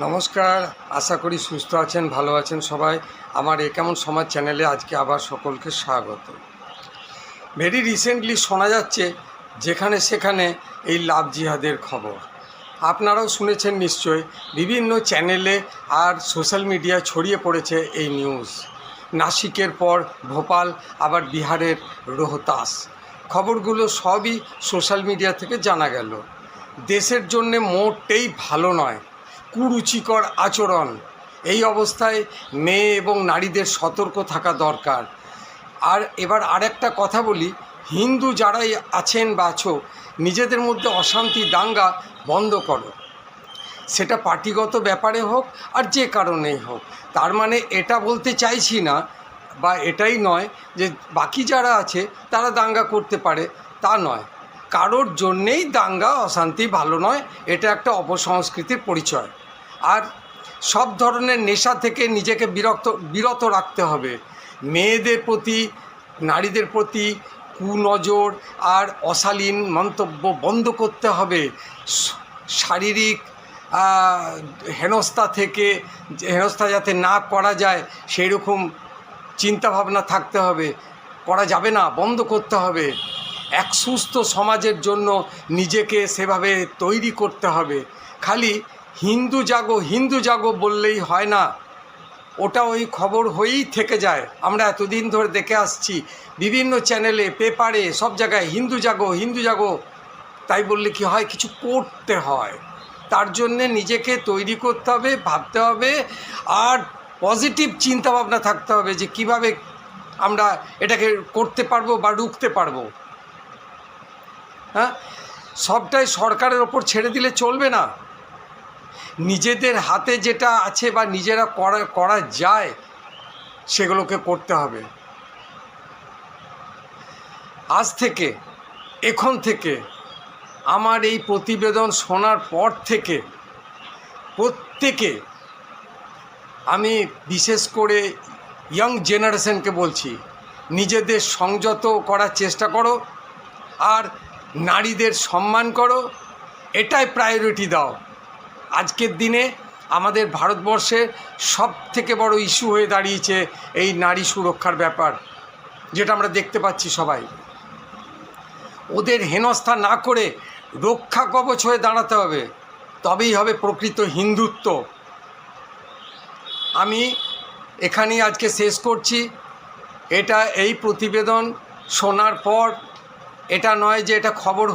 নমস্কার, আশা করি সুস্থ আছেন, ভালো আছেন সবাই। আমার এ কেমন সমাজ চ্যানেলে আজকে আবার সকলকে স্বাগত। ভেরি রিসেন্টলি শোনা যাচ্ছে যেখানে সেখানে এই লাভ জিহাদের খবর। আপনারাও শুনেছেন নিশ্চয়ই, বিভিন্ন চ্যানেলে আর সোশ্যাল মিডিয়ায় ছড়িয়ে পড়েছে এই নিউজ। নাসিকের পর ভোপাল, আবার বিহারের রোহতাস। খবরগুলো সবই সোশ্যাল মিডিয়া থেকে জানা গেল। দেশের জন্যে মোটেই ভালো নয়, কুরুচিকর আচরণ। এই অবস্থায় মেয়ে এবং নারীদের সতর্ক থাকা দরকার। আর এবার আরেকটা কথা বলি, হিন্দু যারাই আছেন বা আছো, নিজেদের মধ্যে অশান্তি দাঙ্গা বন্ধ করো। সেটা পার্টিগত ব্যাপারে হোক আর যে কারণেই হোক। তার মানে এটা বলতে চাইছি না বা এটাই নয় যে বাকি যারা আছে তারা দাঙ্গা করতে পারে, তা নয়। কারোর জন্যেই দাঙ্গা অশান্তি ভালো নয়, এটা একটা অপসংস্কৃতির পরিচয়। আর সব ধরনের নেশা থেকে নিজেকে বিরত রাখতে হবে। মেয়েদের প্রতি, নারীদের প্রতি কুনজর আর অশালীন মন্তব্য বন্ধ করতে হবে। শারীরিক হেনস্থা যাতে না করা যায় সেই রকম চিন্তাভাবনা থাকতে হবে। করা যাবে না, বন্ধ করতে হবে। এক সুস্থ সমাজের জন্য নিজেকে সেভাবে তৈরি করতে হবে। খালি হিন্দু জাগো বললেই হয় না, ওটা ওই খবর হয়েই থেকে যায়। আমরা এতদিন ধরে দেখে আসছি বিভিন্ন চ্যানেলে, পেপারে, সব জায়গায় হিন্দু জাগো। তাই বললে কি হয়? কিছু করতে হয়। তার জন্যে নিজেকে তৈরি করতে হবে, ভাবতে হবে, আর পজিটিভ চিন্তাভাবনা থাকতে হবে যে কিভাবে আমরা এটাকে করতে পারবো বা রুখতে পারবো। হ্যাঁ, সবটাই সরকারের ওপর ছেড়ে দিলে চলবে না। নিজেদের হাতে যেটা আছে বা নিজেরা করা যায় সেগুলোকে করতে হবে। আজ থেকে, এখন থেকে, আমার এই প্রতিবেদন শোনার পর থেকে প্রত্যেকে, আমি বিশেষ করে ইয়াং জেনারেশনকে বলছি, নিজেদের সংযত করার চেষ্টা করো আর নারীদের সম্মান করো। এটাই প্রায়োরিটি দাও। আজকের দিনে আমাদের ভারতবর্ষের সব থেকে বড় ইস্যু হয়ে দাঁড়িয়েছে এই নারী সুরক্ষার ব্যাপার, যেটা আমরা দেখতে পাচ্ছি সবাই। ওদের হেনস্থা না করে রক্ষা কবচ হয়ে দাঁড়াতে হবে, তবেই হবে প্রকৃত হিন্দুত্ব। আমি এখানেই আজকে শেষ করছি। এই প্রতিবেদন শোনার পর এটা নয় যে এটা খবর